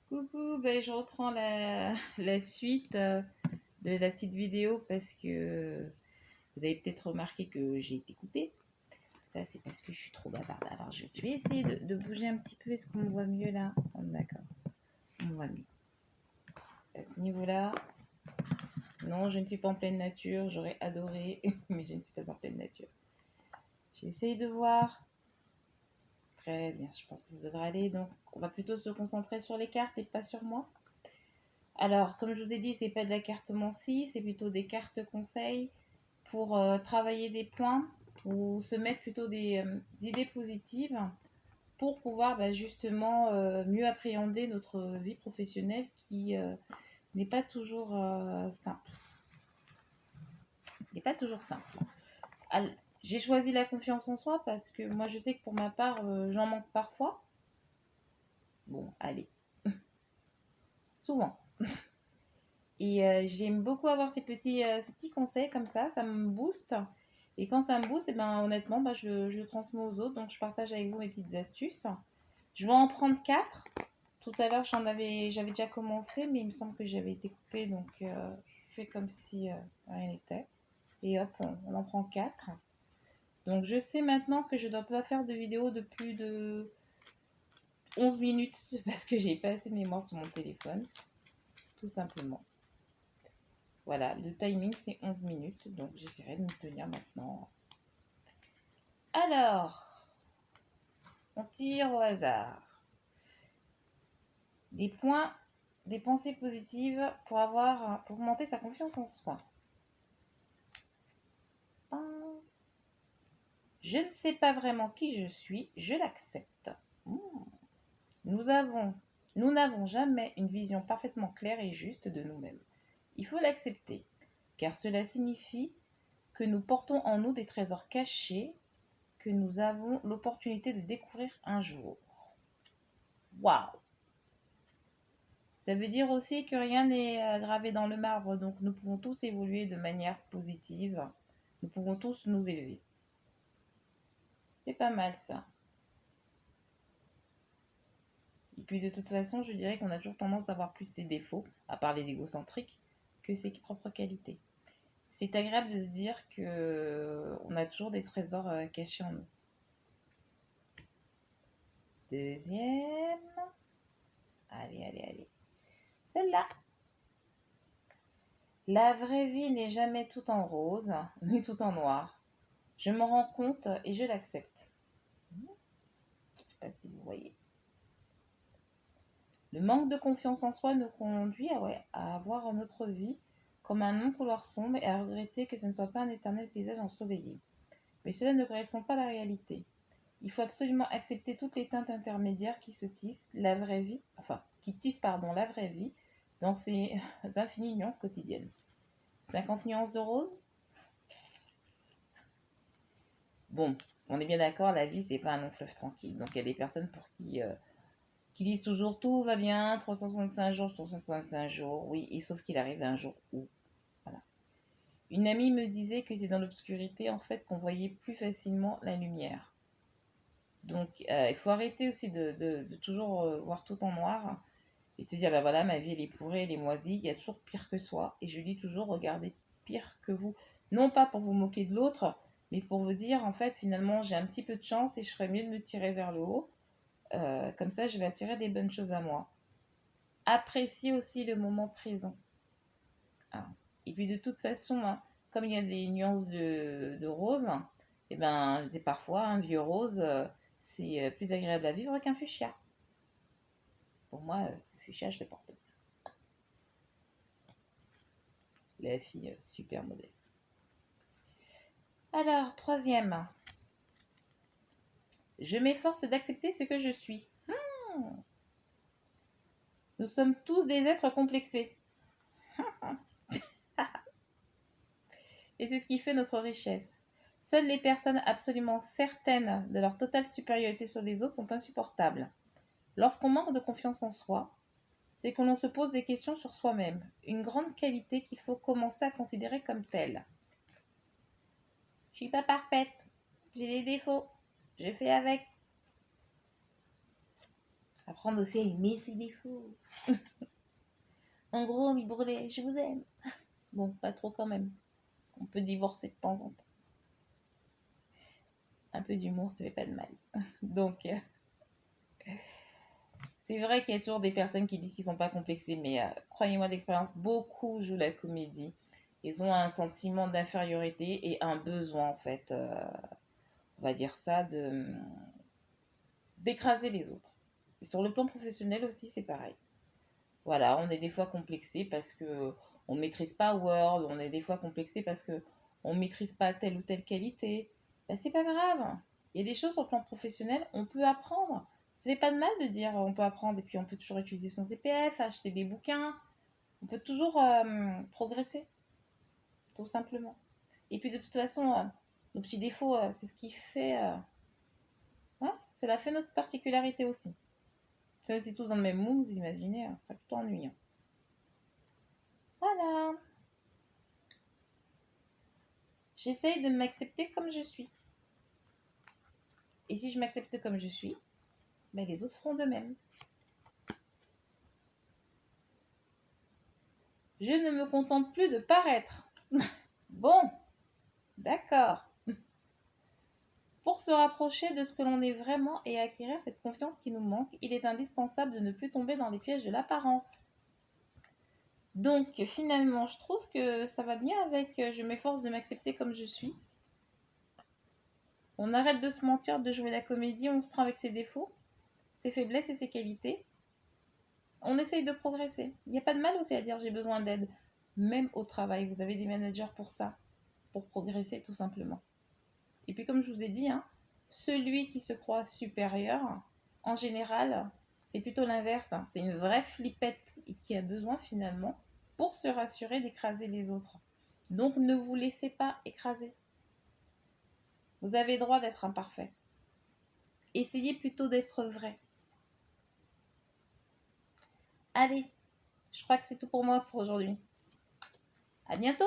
Coucou, je reprends la suite de la petite vidéo parce que vous avez peut-être remarqué que j'ai été coupée. Ça, c'est parce que je suis trop bavarde. Alors, je vais essayer de bouger un petit peu. Est-ce qu'on me voit mieux là? D'accord, on me voit mieux. À ce niveau-là, non, je ne suis pas en pleine nature. J'aurais adoré, mais je ne suis pas en pleine nature. J'essaye de voir. Très bien, je pense que ça devrait aller. Donc, on va plutôt se concentrer sur les cartes et pas sur moi. Alors, comme je vous ai dit, c'est pas de la cartomancie, c'est plutôt des cartes conseils pour travailler des points ou se mettre plutôt des idées positives pour pouvoir justement mieux appréhender notre vie professionnelle qui n'est pas toujours simple. N'est pas toujours simple. J'ai choisi la confiance en soi parce que moi je sais que pour ma part j'en manque parfois. Bon, allez, souvent. Et j'aime beaucoup avoir ces petits conseils comme ça me booste. Et quand ça me booste, honnêtement, je le transmets aux autres. Donc, je partage avec vous mes petites astuces. Je vais en prendre 4. Tout à l'heure, j'avais déjà commencé, mais il me semble que j'avais été coupée. Donc, je fais comme si rien n'était. Et hop, on en prend 4. Donc, je sais maintenant que je ne dois pas faire de vidéo de plus de 11 minutes parce que j'ai pas assez de mémoire sur mon téléphone. Tout simplement. Voilà, le timing c'est 11 minutes, donc j'essaierai de me tenir maintenant. Alors, on tire au hasard. Des points, des pensées positives pour augmenter sa confiance en soi. Je ne sais pas vraiment qui je suis, je l'accepte. Nous n'avons jamais une vision parfaitement claire et juste de nous-mêmes. Il faut l'accepter, car cela signifie que nous portons en nous des trésors cachés que nous avons l'opportunité de découvrir un jour. Waouh! Ça veut dire aussi que rien n'est gravé dans le marbre, donc nous pouvons tous évoluer de manière positive. Nous pouvons tous nous élever. C'est pas mal ça. Et puis de toute façon, je dirais qu'on a toujours tendance à voir plus ses défauts, à part les égocentriques, que ses propres qualités. C'est agréable de se dire qu'on a toujours des trésors cachés en nous. Deuxième. Allez. Celle-là. La vraie vie n'est jamais tout en rose, ni tout en noir. Je m'en rends compte et je l'accepte. Je ne sais pas si vous voyez. Le manque de confiance en soi nous conduit à voir notre vie comme un long couloir sombre et à regretter que ce ne soit pas un éternel paysage ensoleillé. Mais cela ne correspond pas à la réalité. Il faut absolument accepter toutes les teintes intermédiaires qui tissent la vraie vie dans ses infinies nuances quotidiennes. 50 nuances de rose? Bon, on est bien d'accord, la vie, c'est pas un long fleuve tranquille. Donc, il y a des personnes pour qui disent toujours tout va bien, 365 jours, 365 jours. Oui, et sauf qu'il arrive un jour où. Voilà. Une amie me disait que c'est dans l'obscurité, en fait, qu'on voyait plus facilement la lumière. Donc, il faut arrêter aussi de toujours voir tout en noir et se dire, bah voilà, ma vie, elle est pourrie, elle est moisie, il y a toujours pire que soi. Et je dis toujours, regardez pire que vous. Non pas pour vous moquer de l'autre, mais pour vous dire, en fait, finalement, j'ai un petit peu de chance et je ferais mieux de me tirer vers le haut. Comme ça, je vais attirer des bonnes choses à moi. Appréciez aussi le moment présent. Ah. Et puis, de toute façon, hein, comme il y a des nuances de rose, parfois, un vieux rose, c'est plus agréable à vivre qu'un fuchsia. Pour moi, le fuchsia, je le porte bien. La fille super modeste. Alors, troisième. Je m'efforce d'accepter ce que je suis. Nous sommes tous des êtres complexés. Et c'est ce qui fait notre richesse. Seules les personnes absolument certaines de leur totale supériorité sur les autres sont insupportables. Lorsqu'on manque de confiance en soi, c'est qu'on se pose des questions sur soi-même, une grande qualité qu'il faut commencer à considérer comme telle. Je suis pas parfaite, j'ai des défauts, je fais avec. Apprendre aussi à aimer ses défauts. En gros, mi brûlé, je vous aime. Bon, pas trop quand même. On peut divorcer de temps en temps. Un peu d'humour, ça fait pas de mal. Donc, c'est vrai qu'il y a toujours des personnes qui disent qu'ils sont pas complexés, mais croyez-moi d'expérience, beaucoup jouent la comédie. Ils ont un sentiment d'infériorité et un besoin, en fait, on va dire ça, d'écraser les autres. Et sur le plan professionnel aussi, c'est pareil. Voilà, on est des fois complexé parce que on maîtrise pas Word, on est des fois complexé parce que on maîtrise pas telle ou telle qualité. Ben, c'est pas grave. Il y a des choses sur le plan professionnel, on peut apprendre. Ça fait pas de mal de dire on peut apprendre et puis on peut toujours utiliser son CPF, acheter des bouquins. On peut toujours progresser, tout simplement. Et puis de toute façon, nos petits défauts, c'est ce qui fait, ouais, cela fait notre particularité aussi. Si on était tous dans le même mood, vous imaginez, ça serait plutôt ennuyant. Voilà. J'essaye de m'accepter comme je suis. Et si je m'accepte comme je suis, ben les autres feront de même. Je ne me contente plus de paraître. Bon, d'accord. Pour se rapprocher de ce que l'on est vraiment et acquérir cette confiance qui nous manque, il est indispensable de ne plus tomber dans les pièges de l'apparence. Donc finalement, je trouve que ça va bien avec je m'efforce de m'accepter comme je suis. On arrête de se mentir, de jouer la comédie, on se prend avec ses défauts, ses faiblesses et ses qualités. On essaye de progresser. Il n'y a pas de mal aussi à dire j'ai besoin d'aide. Même au travail, vous avez des managers pour ça, pour progresser tout simplement. Et puis comme je vous ai dit, hein, celui qui se croit supérieur, en général, c'est plutôt l'inverse. Hein. C'est une vraie flippette et qui a besoin finalement, pour se rassurer, d'écraser les autres. Donc ne vous laissez pas écraser. Vous avez le droit d'être imparfait. Essayez plutôt d'être vrai. Allez, je crois que c'est tout pour moi pour aujourd'hui. À bientôt!